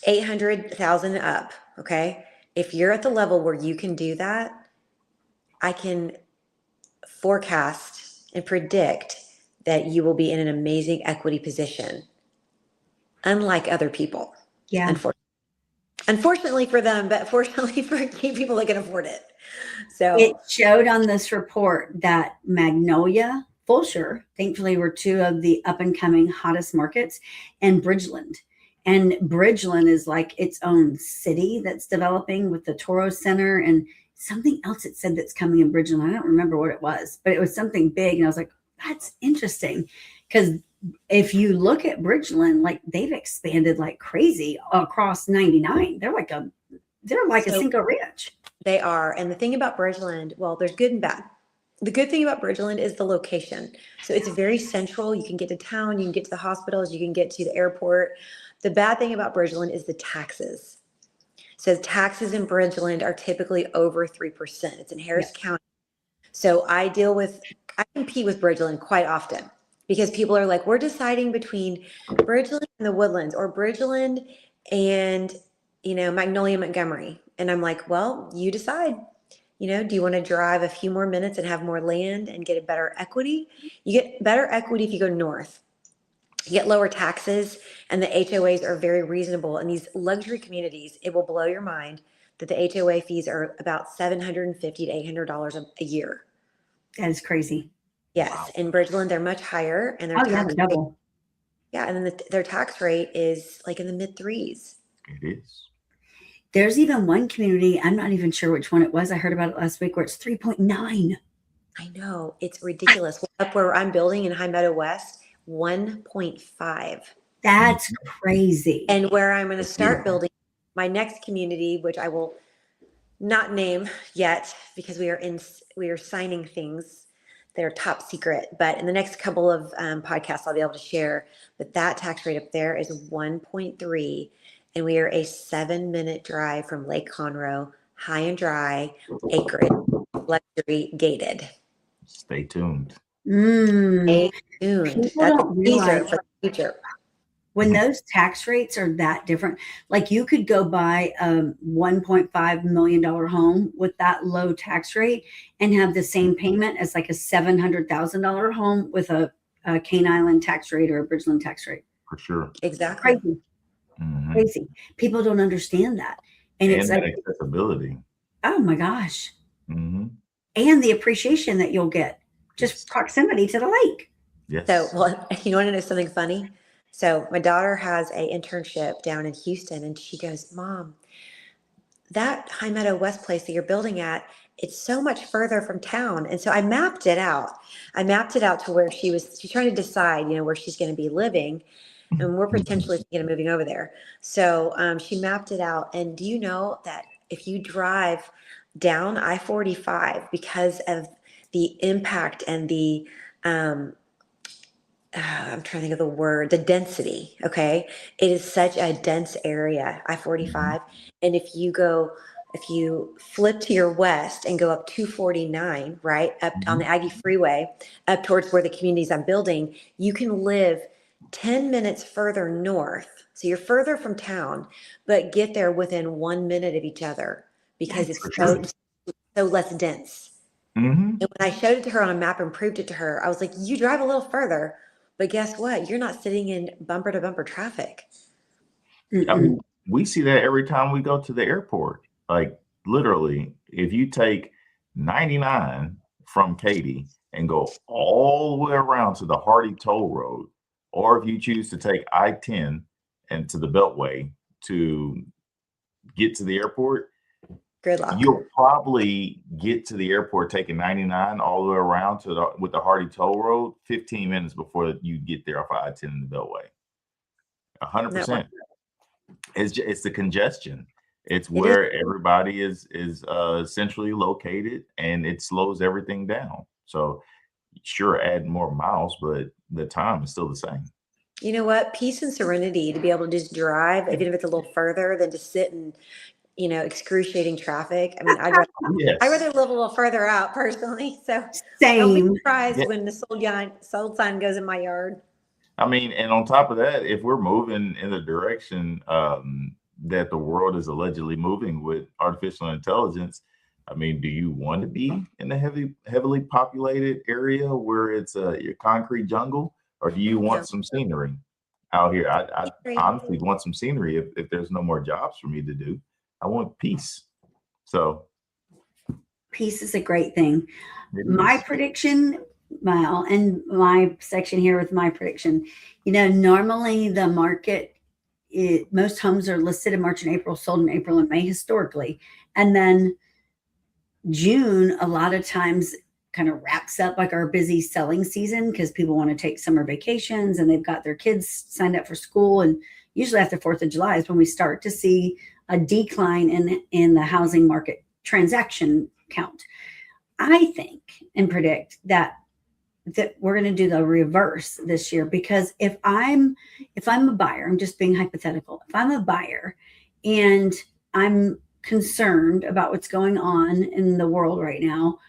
800,000 up, okay? If you're at the level where you can do that, I can forecast and predict that you will be in an amazing equity position, unlike other people. Yeah. Unfortunately for them, but fortunately for people that can afford it. So It showed on this report that Magnolia, Fulshire, thankfully, were two of the up and coming hottest markets, and Bridgeland. And Bridgeland is like its own city that's developing with the Toro Center and something else it said that's coming in Bridgeland. I don't remember what it was, but it was something big. And I was like, that's interesting. Because if you look at Bridgeland, like they've expanded like crazy across 99. They're like a Cinco Ranch. They are. And the thing about Bridgeland, well, there's good and bad. The good thing about Bridgeland is the location. So it's very central. You can get to town, you can get to the hospitals, you can get to the airport. The bad thing about Bridgeland is the taxes. So taxes in Bridgeland are typically over 3%. It's in Harris County. So I compete with Bridgeland quite often because people are like, we're deciding between Bridgeland and the Woodlands, or Bridgeland and, Magnolia, Montgomery. And I'm like, well, you decide. Do you want to drive a few more minutes and have more land and get a better equity? You get better equity if you go north. You get lower taxes, and the HOAs are very reasonable. In these luxury communities, it will blow your mind that the HOA fees are about $750 to $800 a year. That is crazy. Yes, Wow. in Bridgeland, they're much higher, and their tax rate, double. and then their tax rate is like in the mid threes. It is. There's even one community, I'm not even sure which one it was. I heard about it last week, where it's 3.9. I know, it's ridiculous. Up where I'm building in High Meadow West, 1.5. That's crazy. And where I'm going to That's start beautiful. building my next community, which I will not name yet because we are signing things that are top secret. But in the next couple of podcasts, I'll be able to share. But that tax rate up there is 1.3, and we are a 7-minute drive from Lake Conroe, high and dry, acreage, luxury, gated. Stay tuned. Stay tuned. People That's don't a teaser realize for the future. when those tax rates are that different, like you could go buy a $1.5 million home with that low tax rate and have the same payment as like a $700,000 home with a Cane Island tax rate or a Bridgeland tax rate. For sure. Exactly. Crazy. Mhm. Crazy. People don't understand that. And it's that like, accessibility. oh my gosh. Hmm. And the appreciation that you'll get, just proximity to the lake. Yes. So, well, you want to know something funny? So my daughter has a internship down in Houston, and she goes, Mom, that High Meadow West place that you're building at, it's so much further from town. And so I mapped it out. I mapped it out to where she's trying to decide, where she's going to be living. And we're potentially thinking of moving over there. So she mapped it out. And do you know that if you drive down I-45, because of the impact and the, I'm trying to think of the word, the density, okay? It is such a dense area, I-45. And if you go if you flip to your west and go up 249, right, up on the Aggie Freeway, up towards where the communities I'm building, you can live 10 minutes further north. So you're further from town, but get there within 1 minute of each other because That's it's true. so less dense. Mm-hmm. And when I showed it to her on a map and proved it to her, I was like, you drive a little further, but guess what? You're not sitting in bumper to bumper traffic. I mean, we see that every time we go to the airport. Like literally, if you take 99 from Katy and go all the way around to the Hardy Toll Road, or if you choose to take I-10 and to the Beltway to get to the airport, Gridlock. you'll probably get to the airport taking 99 all the way around to with the Hardy Toll Road 15 minutes before you get there off I-10 in the Beltway. 100%. It's the congestion. It's where everybody is centrally located, and it slows everything down. So sure, add more miles, but the time is still the same. You know what? Peace and serenity to be able to just drive, even if it's a little further than to sit in, excruciating traffic. I mean, I'd rather live a little further out personally. So don't be Same. surprised when the sold sign goes in my yard. I mean, and on top of that, if we're moving in the direction that the world is allegedly moving with artificial intelligence, I mean, do you want to be in a heavily populated area where it's a concrete jungle, or do you want some scenery out here? I honestly want some scenery if there's no more jobs for me to do. I want peace. So Peace is a great thing. My prediction, well, and my section here with my prediction, normally the market, most homes are listed in March and April, sold in April and May historically. And then June, a lot of times kind of wraps up like our busy selling season because people want to take summer vacations and they've got their kids signed up for school. And usually after 4th of July is when we start to see a decline in the housing market transaction count. I think and predict that we're going to do the reverse this year, because if I'm a buyer, I'm just being hypothetical. If I'm a buyer and I'm concerned about what's going on in the world right now,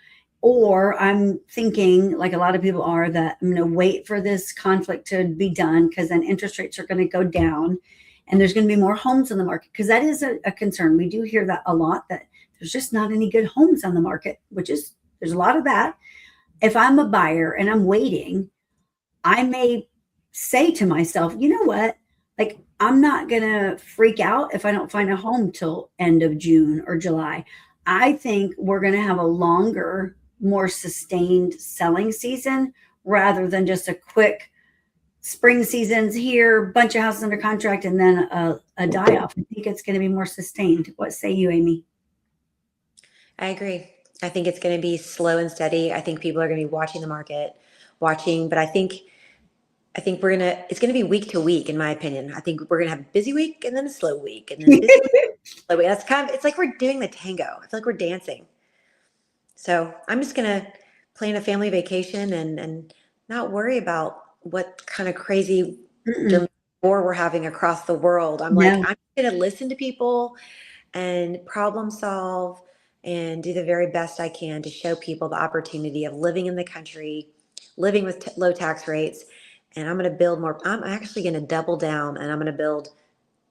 or I'm thinking, like a lot of people are, that I'm going to wait for this conflict to be done because then interest rates are going to go down and there's going to be more homes on the market, because that is a concern. We do hear that a lot, that there's just not any good homes on the market, there's a lot of that. If I'm a buyer and I'm waiting, I may say to myself, you know what? Like, I'm not going to freak out if I don't find a home till end of June or July. I think we're going to have a longer, more sustained selling season rather than just a quick spring season's here, bunch of houses under contract, and then a die off. I think it's going to be more sustained. What say you, Amy? I agree. I think it's going to be slow and steady. I think people are going to be watching the market, but I think it's going to be week to week, in my opinion. I think we're going to have a busy week and then a slow week and then a busy week, slow week. That's it's like we're doing the tango. I feel like we're dancing. So I'm just going to plan a family vacation and not worry about what kind of crazy war we're having across the world. I'm going to listen to people and problem solve and do the very best I can to show people the opportunity of living in the country, living with low tax rates. And I'm going to build more. I'm actually going to double down and I'm going to build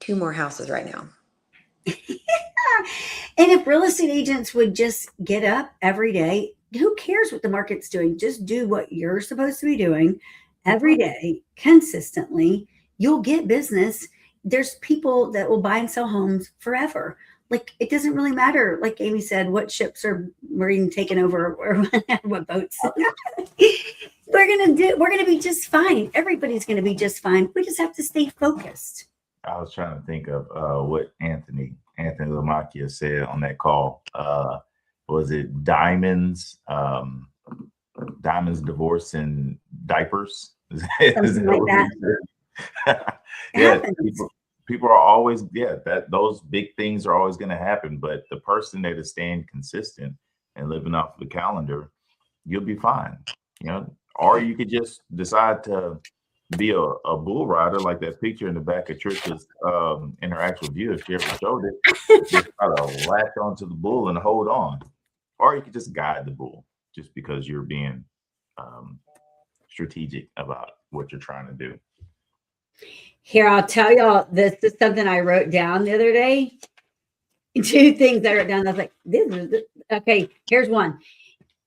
2 more houses right now. And if real estate agents would just get up every day, who cares what the market's doing? Just do what you're supposed to be doing every day, consistently. You'll get business. There's people that will buy and sell homes forever. Like, it doesn't really matter, like Amy said, what ships are being taken over or what boats. We're gonna be just fine. Everybody's gonna be just fine. We just have to stay focused. I was trying to think of what Anthony Lamacchia said on that call. Was it diamonds, divorce, and diapers? Something like that. Yeah, people are always, that those big things are always going to happen. But the person that is staying consistent and living off the calendar, you'll be fine. Or you could just decide to be a bull rider, like that picture in the back of Tricia's in her actual view, if she ever showed it. Just try to latch onto the bull and hold on. Or you could just guide the bull just because you're being strategic about what you're trying to do. Here, I'll tell y'all, this is something I wrote down the other day. 2 things I wrote down. I was like, okay, here's one.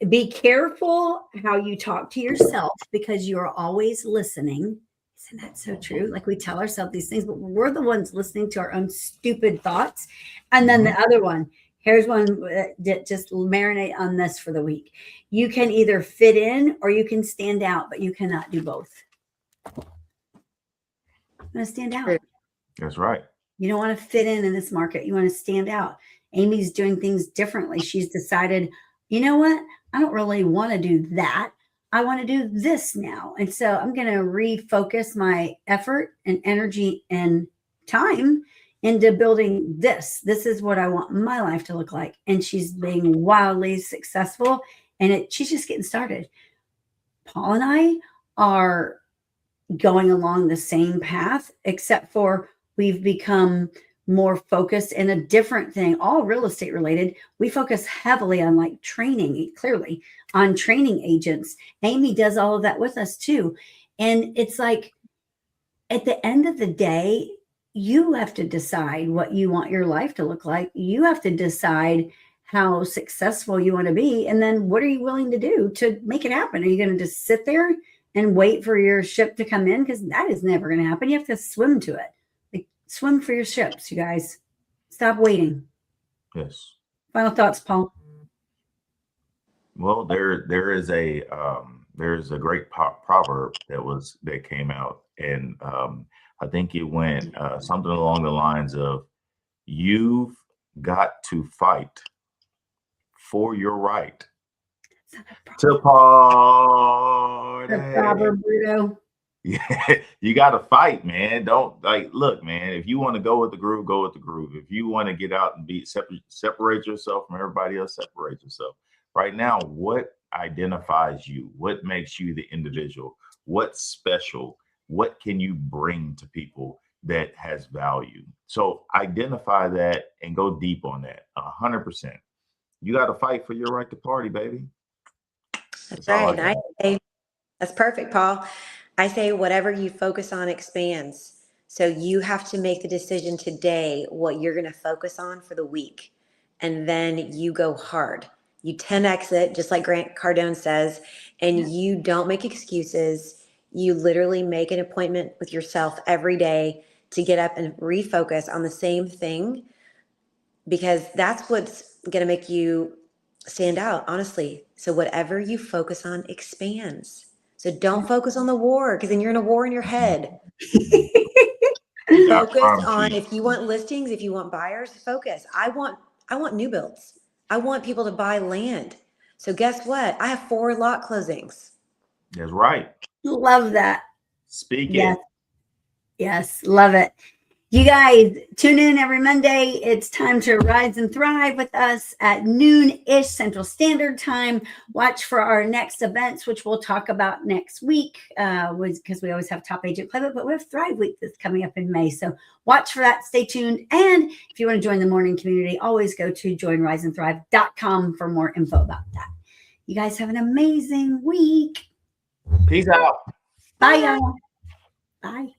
Be careful how you talk to yourself because you're always listening. Isn't that so true? Like we tell ourselves these things, but we're the ones listening to our own stupid thoughts. And then the other one, here's one that just marinate on this for the week. You can either fit in or you can stand out, but you cannot do both. I'm going to stand out. That's right. You don't want to fit in this market. You want to stand out. Amy's doing things differently. She's decided, you know what? I don't really want to do that. I want to do this now. And so I'm going to refocus my effort and energy and time into building this. This is what I want my life to look like. And she's being wildly successful. And she's just getting started. Paul and I are going along the same path, except for we've become more focused in a different thing, all real estate related. We focus heavily on like training, clearly on training agents. Amy does all of that with us too. And it's like, at the end of the day, you have to decide what you want your life to look like. You have to decide how successful you want to be. And then what are you willing to do to make it happen? Are you going to just sit there and wait for your ship to come in? Because that is never going to happen. You have to swim to it. Swim for your ships, you guys. Stop waiting. Yes. Final thoughts, Paul. Well, there is a great proverb that came out, and I think it went something along the lines of, "You've got to fight for your right to party." The proverb, Bruto. Yeah, you got to fight, man. Don't look, man. If you want to go with the groove, go with the groove. If you want to get out and separate yourself from everybody else, separate yourself. Right now, what identifies you? What makes you the individual? What's special? What can you bring to people that has value? So identify that and go deep on that. 100%. You got to fight for your right to party, baby. That's right. That's perfect, Paul. I say whatever you focus on expands. So you have to make the decision today what you're going to focus on for the week. And then you go hard. You 10X it, just like Grant Cardone says, and you don't make excuses. You literally make an appointment with yourself every day to get up and refocus on the same thing, because that's what's going to make you stand out, honestly. So whatever you focus on expands. So don't focus on the war, because then you're in a war in your head. Focus on, if you want listings, if you want buyers, focus. I want new builds. I want people to buy land. So guess what? I have 4 lot closings. That's right. Love that. Speak yes. it. Yes, love it. You guys tune in every Monday. It's time to rise and thrive with us at noon-ish Central Standard Time. Watch for our next events, which we'll talk about next week, because we always have Top Agent Playbook, but we have Thrive Week that's coming up in May. So watch for that. Stay tuned. And if you want to join the morning community, always go to joinriseandthrive.com for more info about that. You guys have an amazing week. Peace out. Bye, y'all. Bye.